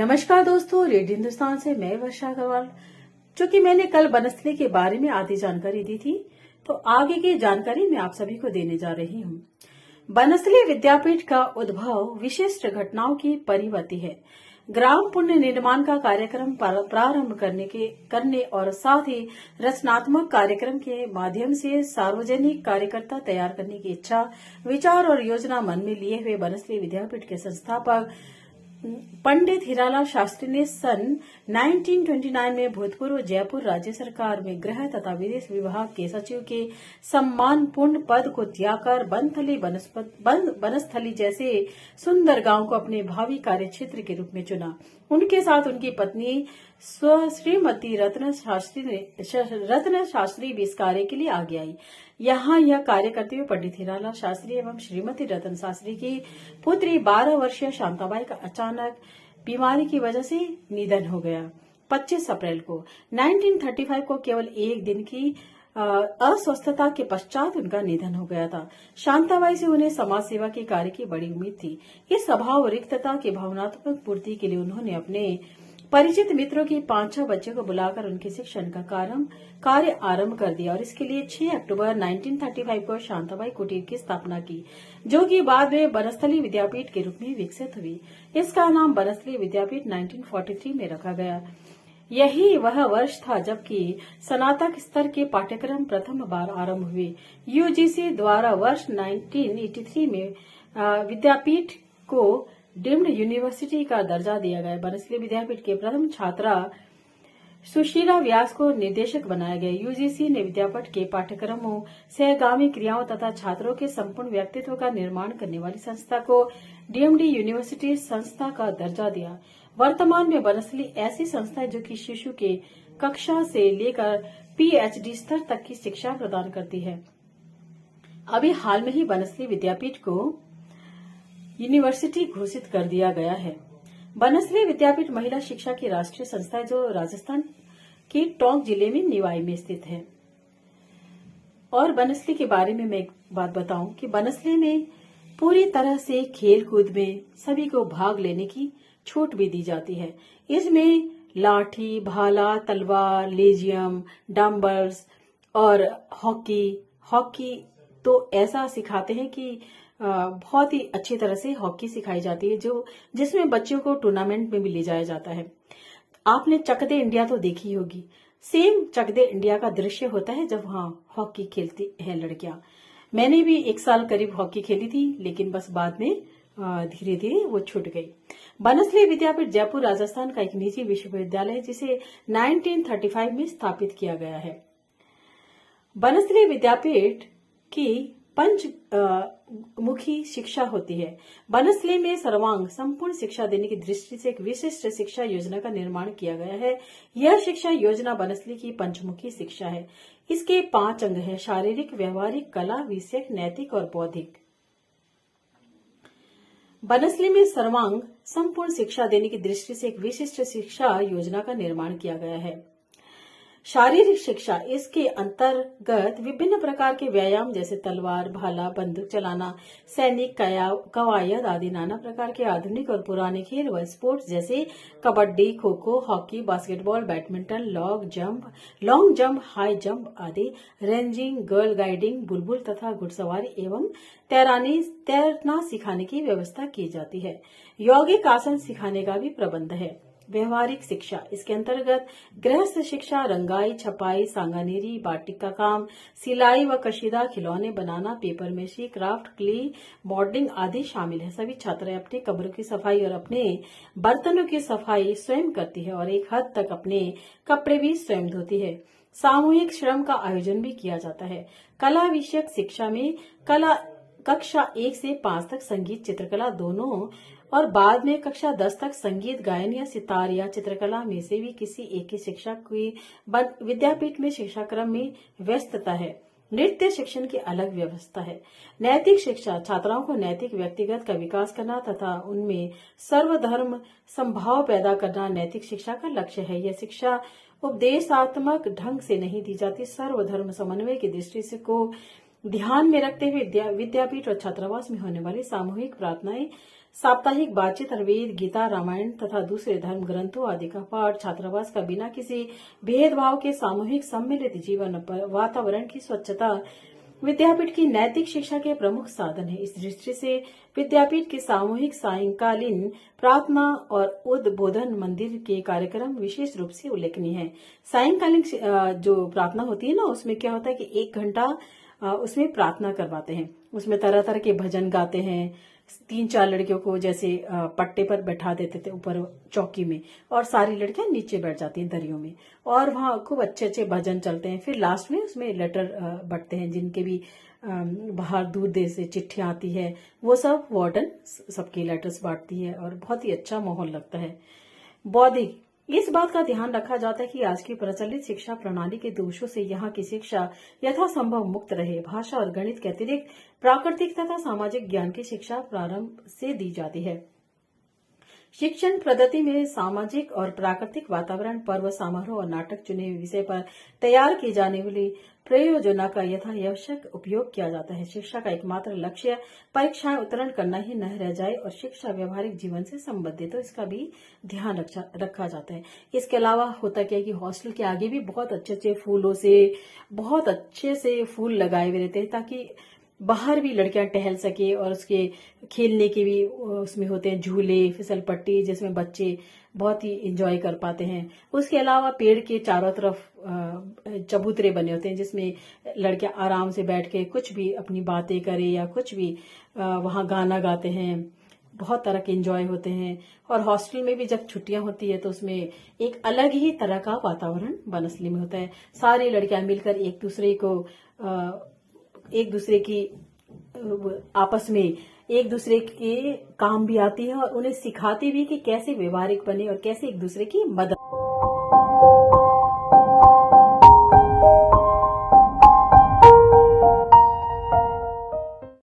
नमस्कार दोस्तों, रेडियो हिंदुस्तान से मैं वर्षा अग्रवाल। चूंकि मैंने कल बनस्थली के बारे में आधी जानकारी दी थी, तो आगे की जानकारी मैं आप सभी को देने जा रही हूँ। बनस्थली विद्यापीठ का उद्भव विशिष्ट घटनाओं की परिवती है। ग्राम पुण्य निर्माण का कार्यक्रम प्रारंभ करने और साथ ही रचनात्मक कार्यक्रम के माध्यम से सार्वजनिक कार्यकर्ता तैयार करने की इच्छा, विचार और योजना मन में लिए हुए बनस्थली विद्यापीठ के संस्थापक पंडित हीरालाल शास्त्री ने सन 1929 में भूतपूर्व जयपुर राज्य सरकार में गृह तथा विदेश विभाग के सचिव के सम्मानपूर्ण पद को त्याग कर बनस्थली जैसे सुंदर गांव को अपने भावी कार्यक्षेत्र के रूप में चुना। उनके साथ उनकी पत्नी श्रीमती रत्न शास्त्री भी इस कार्य के लिए आगे आई। यहाँ यह कार्य करते हुए पंडित हीरालाल शास्त्री एवं श्रीमती रतन शास्त्री की पुत्री 12 वर्षीय शांताबाई का अचानक बीमारी की वजह से निधन हो गया। 25 अप्रैल को 1935 को केवल एक दिन की अस्वस्थता के पश्चात उनका निधन हो गया था। शांताबाई से उन्हें समाज सेवा के कार्य की बड़ी उम्मीद थी। इस अभाव रिक्तता की भावनात्मक पूर्ति के लिए उन्होंने अपने परिचित मित्रों की 5-6 बच्चों को बुलाकर उनके शिक्षण का कार्य आरंभ कर दिया और इसके लिए 6 अक्टूबर 1935 को शांताबाई कुटीर की स्थापना की, जो कि बाद में बनस्थली विद्यापीठ के रूप में विकसित हुई। इसका नाम बनस्थली विद्यापीठ 1943 में रखा गया। यही वह वर्ष था जबकि स्नातक स्तर के पाठ्यक्रम प्रथम बार आरंभ हुए। यूजीसी द्वारा वर्ष 1983 में विद्यापीठ को डीम्ड यूनिवर्सिटी का दर्जा दिया गया। बनस्थली विद्यापीठ के प्रथम छात्रा सुशीला व्यास को निदेशक बनाया गया। यूजीसी ने विद्यापीठ के पाठ्यक्रमों, सहगामी क्रियाओं तथा छात्रों के संपूर्ण व्यक्तित्व का निर्माण करने वाली संस्था को डीएमडी यूनिवर्सिटी संस्था का दर्जा दिया। वर्तमान में बनस्थली ऐसी संस्था है जो कि शिशु के कक्षा से लेकर पीएचडी स्तर तक की शिक्षा प्रदान करती है। अभी हाल में ही बनस्थली विद्यापीठ को यूनिवर्सिटी घोषित कर दिया गया है। बनस्थली विद्यापीठ महिला शिक्षा की राष्ट्रीय संस्था है जो राजस्थान के टोंक जिले में निवाई में स्थित है। और बनस्थली के बारे में मैं एक बात बताऊं कि बनस्थली में पूरी तरह से खेल कूद में सभी को भाग लेने की छूट भी दी जाती है। इसमें लाठी, भाला, तलवार, लेजियम, डम्बल्स और हॉकी तो ऐसा सिखाते हैं कि बहुत ही अच्छी तरह से हॉकी सिखाई जाती है, जिसमें बच्चों को टूर्नामेंट में भी ले जाया जाता है। आपने चक दे इंडिया तो देखी होगी। सेम चक दे इंडिया का दृश्य होता है जब वहां हॉकी खेलती है लड़कियां। मैंने भी 1 साल करीब हॉकी खेली थी, लेकिन बस बाद में धीरे धीरे वो छूट गई। बनस्थली विद्यापीठ जयपुर राजस्थान का एक निजी विश्वविद्यालय है जिसे 1935 में स्थापित किया गया है। बनस्थली विद्यापीठ की पंचमुखी शिक्षा होती है। बनस्थली में सर्वांग संपूर्ण शिक्षा देने की दृष्टि से एक विशिष्ट शिक्षा योजना का निर्माण किया गया है। यह शिक्षा योजना बनस्थली की पंचमुखी शिक्षा है। इसके 5 अंग है: शारीरिक, व्यवहारिक, कला, विषयक, नैतिक और बौद्धिक। बनस्थली में सर्वांग संपूर्ण शिक्षा देने की दृष्टि से एक विशिष्ट शिक्षा योजना का निर्माण किया गया है। शारीरिक शिक्षा, इसके अंतर्गत विभिन्न प्रकार के व्यायाम जैसे तलवार, भाला, बंदूक चलाना, सैनिक कवायद आदि नाना प्रकार के आधुनिक और पुराने खेल व स्पोर्ट्स जैसे kabaddi, kho kho, hockey, basketball, badminton, long jump, high jump आदि, रेंजिंग, गर्ल गाइडिंग, बुलबुल तथा घुड़सवारी एवं तैरना सिखाने की व्यवस्था की जाती है। यौगिक आसन सिखाने का भी प्रबंध है। व्यवहारिक शिक्षा, इसके अंतर्गत गृहस्थ शिक्षा, रंगाई, छपाई, सांगानेरी, बाटिक का काम, सिलाई व कशीदा, खिलौने बनाना, पेपर मेशी, क्राफ्ट, क्ले मॉडलिंग आदि शामिल है। सभी छात्राएं अपने कमरों की सफाई और अपने बर्तनों की सफाई स्वयं करती है और एक हद तक अपने कपड़े भी स्वयं धोती है। सामूहिक श्रम का आयोजन भी किया जाता है। कला विषयक शिक्षा में कक्षा 1 से 5 तक संगीत, चित्रकला दोनों और बाद में कक्षा 10 तक संगीत, गायन या सितार या चित्रकला में से भी किसी एक की शिक्षा की विद्यापीठ में शिक्षाक्रम में व्यस्तता है। नृत्य शिक्षण की अलग व्यवस्था है। नैतिक शिक्षा, छात्राओं को नैतिक व्यक्तिगत का विकास करना तथा उनमें सर्वधर्म समभाव पैदा करना नैतिक शिक्षा का लक्ष्य है। यह शिक्षा उपदेशात्मक ढंग से नहीं दी जाती, सर्वधर्म समन्वय की दृष्टि से को ध्यान में रखते हुए विद्यापीठ और छात्रावास में होने वाली सामूहिक प्रार्थनाएं साप्ताहिक बातचीत, वेद, गीता, रामायण तथा दूसरे धर्म ग्रंथों आदि का पाठ, छात्रावास का बिना किसी भेदभाव के सामूहिक सम्मिलित जीवन, वातावरण की स्वच्छता विद्यापीठ की नैतिक शिक्षा के प्रमुख साधन है। इस दृष्टि से विद्यापीठ के सामूहिक सायंकालीन प्रार्थना और उद्बोधन मंदिर के कार्यक्रम विशेष रूप से उल्लेखनीय है। सायंकालीन जो प्रार्थना होती है ना, उसमें क्या होता है कि 1 घंटा उसमें प्रार्थना करवाते हैं। उसमें तरह तरह के भजन गाते हैं। 3-4 लड़कियों को जैसे पट्टे पर बैठा देते थे ऊपर चौकी में, और सारी लड़कियां नीचे बैठ जाती हैं दरियों में, और वहां खूब अच्छे अच्छे भजन चलते हैं। फिर लास्ट में उसमें लेटर बंटते हैं, जिनके भी बाहर दूर देश से चिट्ठियां आती है, वो सब वार्डन सबके लेटर्स बांटती है, और बहुत ही अच्छा माहौल लगता है। बौद्धिक, इस बात का ध्यान रखा जाता है कि आज की प्रचलित शिक्षा प्रणाली के दोषों से यहाँ की शिक्षा यथासंभव मुक्त रहे। भाषा और गणित के अतिरिक्त प्राकृतिक तथा सामाजिक ज्ञान की शिक्षा प्रारंभ से दी जाती है। शिक्षण पद्धति में सामाजिक और प्राकृतिक वातावरण, पर्व, समारोह और नाटक चुने हुए विषय पर तैयार की जाने वाली प्रयोजना का यथावश्यक उपयोग किया जाता है। शिक्षा का एकमात्र लक्ष्य परीक्षाएं उत्तीर्ण करना ही न रह जाए और शिक्षा व्यवहारिक जीवन से संबंधित, तो इसका भी ध्यान रखा जाता है। इसके अलावा होता क्या है कि हॉस्टल के आगे भी बहुत अच्छे अच्छे फूलों से, बहुत अच्छे से फूल लगाए हुए रहते हैं, ताकि बाहर भी लड़कियां टहल सके, और उसके खेलने के भी उसमें होते हैं झूले, फिसल पट्टी, जिसमें बच्चे बहुत ही एंजॉय कर पाते हैं। उसके अलावा पेड़ के चारों तरफ चबूतरे बने होते हैं, जिसमें लड़कियां आराम से बैठ के कुछ भी अपनी बातें करें या कुछ भी वहां गाना गाते हैं। बहुत तरह के एंजॉय होते हैं। और हॉस्टल में भी जब छुट्टियां होती है तो उसमें एक अलग ही तरह का वातावरण बनस्ली में होता है। सारी लड़कियां मिलकर एक दूसरे की आपस में एक दूसरे के काम भी आती है, और उन्हें सिखाती भी कि कैसे व्यवहारिक बने और कैसे एक दूसरे की मदद